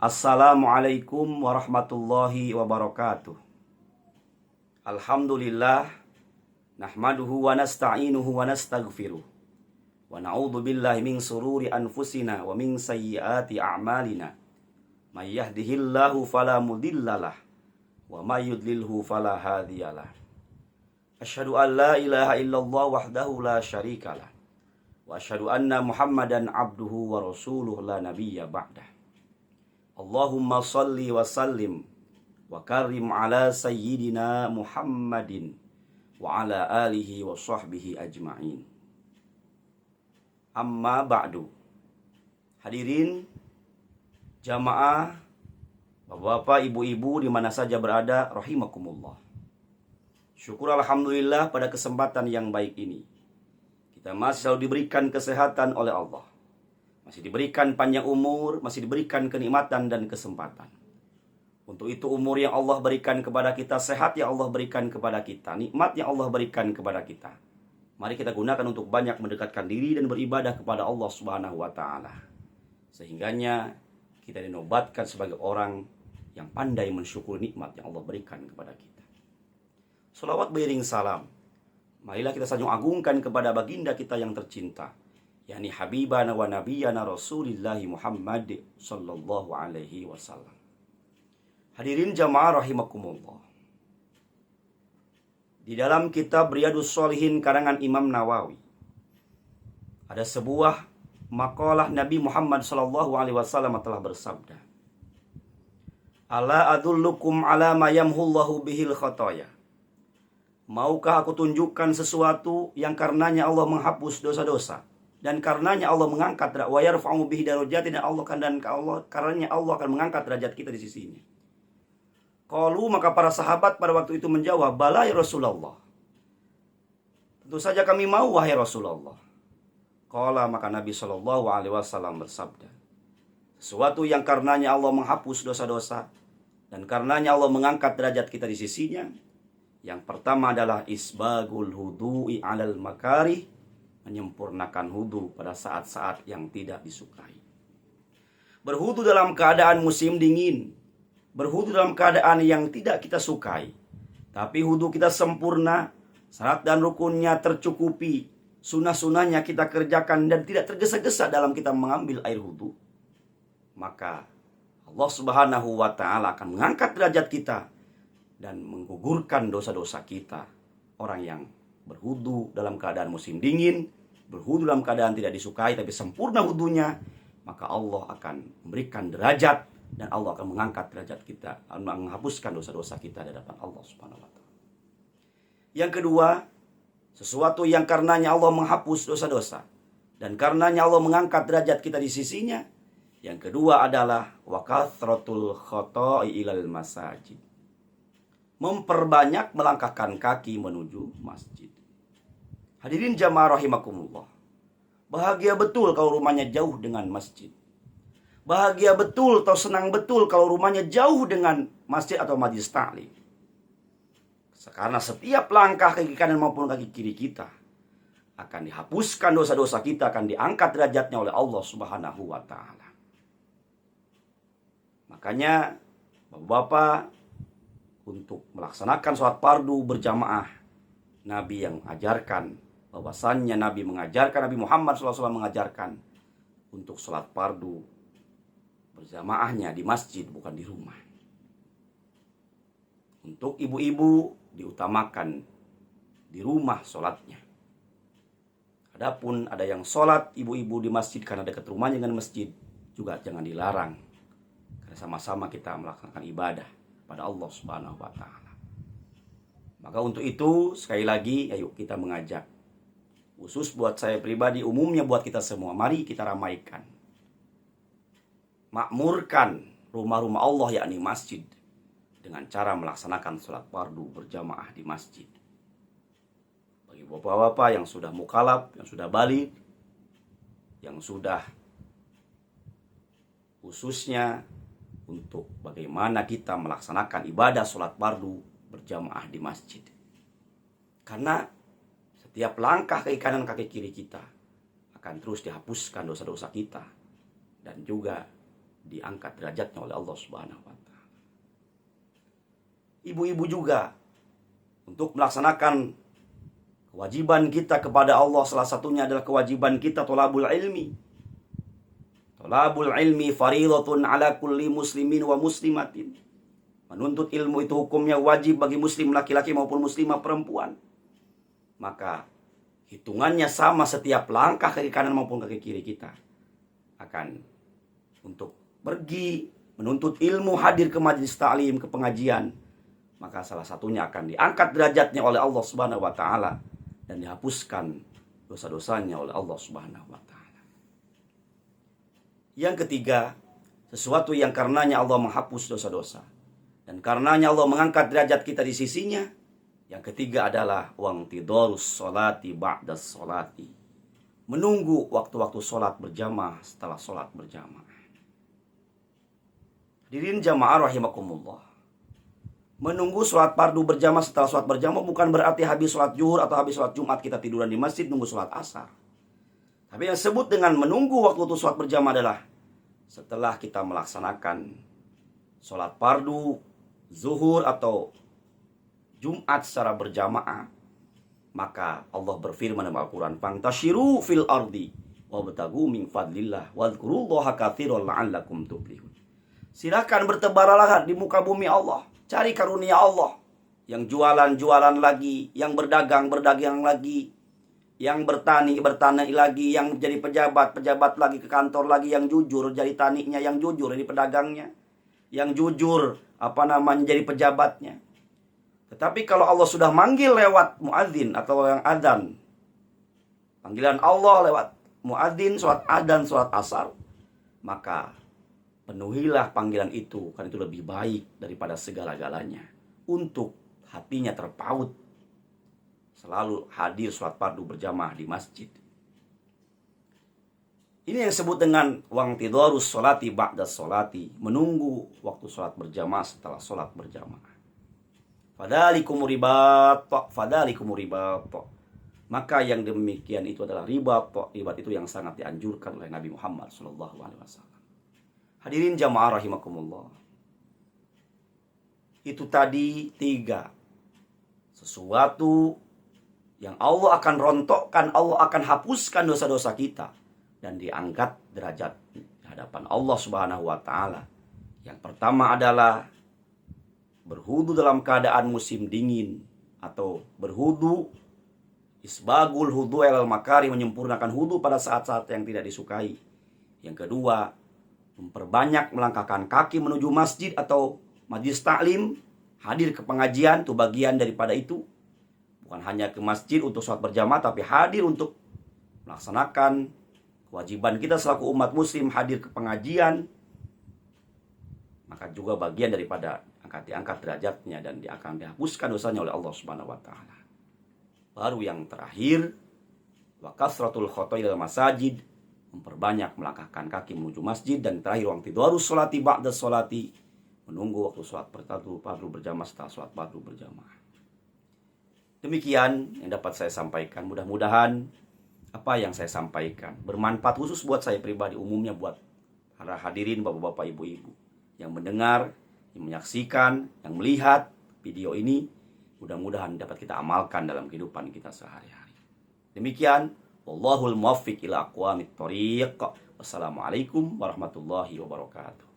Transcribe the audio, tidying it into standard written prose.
Assalamualaikum warahmatullahi wabarakatuh. Alhamdulillah, nahmaduhu wa nasta'inuhu wa nastaghfiruh. Wa na'udzu billahi min sururi anfusina wa min sayyiati a'malina. May yahdihillahu fala mudhillalah wa may yudlilhu fala hadiyalah. Asyhadu an la ilaha illallah wahdahu la syarikalah. Wa asyhadu anna Muhammadan abduhu wa rasuluhu la nabiyya ba'dah. Allahumma salli wa sallim wa karim ala sayyidina Muhammadin wa ala alihi wa sahbihi ajma'in. Amma ba'du. Hadirin jamaah, bapak-bapak, ibu-ibu di mana saja berada, rahimakumullah. Syukur alhamdulillah pada kesempatan yang baik ini kita masih selalu diberikan kesehatan oleh Allah. Masih diberikan panjang umur, masih diberikan kenikmatan dan kesempatan. Untuk itu umur yang Allah berikan kepada kita, sehat yang Allah berikan kepada kita, nikmat yang Allah berikan kepada kita, mari kita gunakan untuk banyak mendekatkan diri dan beribadah kepada Allah Subhanahu wa ta'ala. Sehingganya kita dinobatkan sebagai orang yang pandai mensyukuri nikmat yang Allah berikan kepada kita. Salawat beriring salam, marilah kita sanjung agungkan kepada baginda kita yang tercinta, yakni habibana wa nabiyana Rasulillahi Muhammad sallallahu alaihi wasallam. Hadirin jamaah rahimakumullah. Di dalam kitab Riyadhus Shalihin karangan Imam Nawawi ada sebuah makalah Nabi Muhammad sallallahu alaihi wasallam telah bersabda, "Ala adullukum ala ma yamhullahu bihil khataya." Maukah aku tunjukkan sesuatu yang karenanya Allah menghapus dosa-dosa dan karenanya Allah mengangkat wa yarfa'u bihi darajati, dan karenanya Allah akan mengangkat derajat kita di sisinya. Qalu, maka para sahabat pada waktu itu menjawab, "Bala ya Rasulullah." Tentu saja kami mau wahai Rasulullah. Qala, maka Nabi sallallahu alaihi wasallam bersabda, sesuatu yang karenanya Allah menghapus dosa-dosa dan karenanya Allah mengangkat derajat kita di sisinya, yang pertama adalah isbagul hudu'i 'alal makarih, menyempurnakan hudu pada saat-saat yang tidak disukai. Berhudu dalam keadaan musim dingin, berhudu dalam keadaan yang tidak kita sukai, tapi hudu kita sempurna, syarat dan rukunnya tercukupi, sunah-sunahnya kita kerjakan dan tidak tergesa-gesa dalam kita mengambil air hudu, maka Allah Subhanahu wa ta'ala akan mengangkat derajat kita dan menggugurkan dosa-dosa kita. Orang yang berhudu dalam keadaan musim dingin, berhudu dalam keadaan tidak disukai tapi sempurna hudunya, maka Allah akan memberikan derajat dan Allah akan mengangkat derajat kita, menghapuskan dosa-dosa kita di hadapan Allah Subhanahu wa ta'ala. Yang kedua, sesuatu yang karenanya Allah menghapus dosa-dosa dan karenanya Allah mengangkat derajat kita di sisinya, yang kedua adalah wa kathratul khata'i ilal masajid, memperbanyak melangkahkan kaki menuju masjid. Hadirin jamaah rahimakumullah. Bahagia betul kalau rumahnya jauh dengan masjid. Bahagia betul atau senang betul kalau rumahnya jauh dengan masjid atau majelis ta'lim. Karena setiap langkah kaki kanan maupun kaki kiri kita akan dihapuskan dosa-dosa kita, akan diangkat derajatnya oleh Allah Subhanahu wa ta'ala. Makanya Bapak-bapak, untuk melaksanakan sholat fardu berjamaah, Nabi yang ajarkan, bahwasannya Nabi mengajarkan, Nabi Muhammad SAW mengajarkan untuk sholat fardu berjamaahnya di masjid, bukan di rumah. Untuk ibu-ibu diutamakan di rumah sholatnya. Adapun ada yang sholat ibu-ibu di masjid karena dekat rumahnya dengan masjid, juga jangan dilarang, karena sama-sama kita melaksanakan ibadah pada Allah Subhanahu wa ta'ala. Maka untuk itu sekali lagi ayo kita mengajak, khusus buat saya pribadi, umumnya buat kita semua, mari kita ramaikan, makmurkan rumah-rumah Allah yakni masjid dengan cara melaksanakan sholat fardu berjamaah di masjid. Bagi bapak-bapak yang sudah mukallaf, yang sudah baligh, yang sudah khususnya untuk bagaimana kita melaksanakan ibadah sholat fardu berjamaah di masjid. Karena setiap langkah kaki kanan kaki kiri kita akan terus dihapuskan dosa-dosa kita, dan juga diangkat derajatnya oleh Allah Subhanahu wa taala. Ibu-ibu juga untuk melaksanakan kewajiban kita kepada Allah, salah satunya adalah kewajiban kita thalabul ilmi. Thalabul ilmi fariidatun ala kulli muslimin wa muslimatin. Menuntut ilmu itu hukumnya wajib bagi muslim laki-laki maupun muslimah perempuan. Maka hitungannya sama setiap langkah kaki kanan maupun kaki kiri kita akan untuk pergi menuntut ilmu, hadir ke majelis ta'lim, ke pengajian, maka salah satunya akan diangkat derajatnya oleh Allah Subhanahu wa taala dan dihapuskan dosa-dosanya oleh Allah Subhanahu wa taala. Yang ketiga, sesuatu yang karenanya Allah menghapus dosa-dosa dan karenanya Allah mengangkat derajat kita di sisinya. Yang ketiga adalah wangtidharus sholati ba'das sholati. Menunggu waktu-waktu sholat berjamaah setelah sholat berjamaah. Hadirin jamaah rahimakumullah. Menunggu sholat fardu berjamaah setelah sholat berjamaah bukan berarti habis sholat zuhur atau habis sholat Jumat kita tiduran di masjid nunggu sholat asar. Tapi yang disebut dengan menunggu waktu sholat berjamaah adalah setelah kita melaksanakan sholat fardu, zuhur atau Jumat secara berjamaah, maka Allah berfirman dalam Al-Quran, "Fantashiru fil ardi wabtagu min fadlillah wadhkurullaha katsiran la'allakum tuflihun." Silakan bertebaralah di muka bumi Allah, cari karunia Allah. Yang jualan lagi, yang berdagang lagi, yang bertani lagi, yang jadi pejabat lagi ke kantor lagi, yang jujur jadi taninya, yang jujur jadi pedagangnya, yang jujur jadi pejabatnya. Tetapi kalau Allah sudah manggil lewat muadzin atau yang adzan, panggilan Allah lewat muadzin, sholat adzan, sholat asar, maka penuhilah panggilan itu, karena itu lebih baik daripada segala-galanya. Untuk hatinya terpaut selalu hadir sholat fardu berjamaah di masjid. Ini yang disebut dengan wangtidharus sholati ba'das sholati, menunggu waktu sholat berjamaah setelah sholat berjamaah. Fadalikumur ribat. Maka yang demikian itu adalah ribat. Ribat itu yang sangat dianjurkan oleh Nabi Muhammad SAW. Hadirin jamaah rahimakumullah. Itu tadi 3. Sesuatu yang Allah akan rontokkan, Allah akan hapuskan dosa-dosa kita dan diangkat derajat di hadapan Allah Subhanahu wa taala. Yang pertama adalah berhudu dalam keadaan musim dingin atau berhudu isbagul hudu ilal makari, menyempurnakan hudu pada saat-saat yang tidak disukai. Yang kedua, memperbanyak melangkahkan kaki menuju masjid atau majelis taklim, hadir ke pengajian, itu bagian daripada itu. Bukan hanya ke masjid untuk sholat berjamaah, tapi hadir untuk melaksanakan kewajiban kita selaku umat muslim, hadir ke pengajian. Maka juga bagian daripada diangkat derajatnya dan akan dihapuskan dosanya oleh Allah Subhanahu wa taala. Baru yang terakhir, wa kasratul khotoy dalam masajid, memperbanyak melangkahkan kaki menuju masjid. Dan terakhir, wangtidharus sholati ba'das sholati, menunggu waktu sholat fardu berjamaah setelah sholat fardu berjamaah. Demikian yang dapat saya sampaikan. Mudah-mudahan apa yang saya sampaikan bermanfaat khusus buat saya pribadi, umumnya buat para hadirin bapak-bapak, ibu-ibu yang mendengar, yang menyaksikan, yang melihat video ini. Mudah-mudahan dapat kita amalkan dalam kehidupan kita sehari-hari. Demikian, wallahul muwaffiq ila aqwamit thoriq. Wassalamualaikum warahmatullahi wabarakatuh.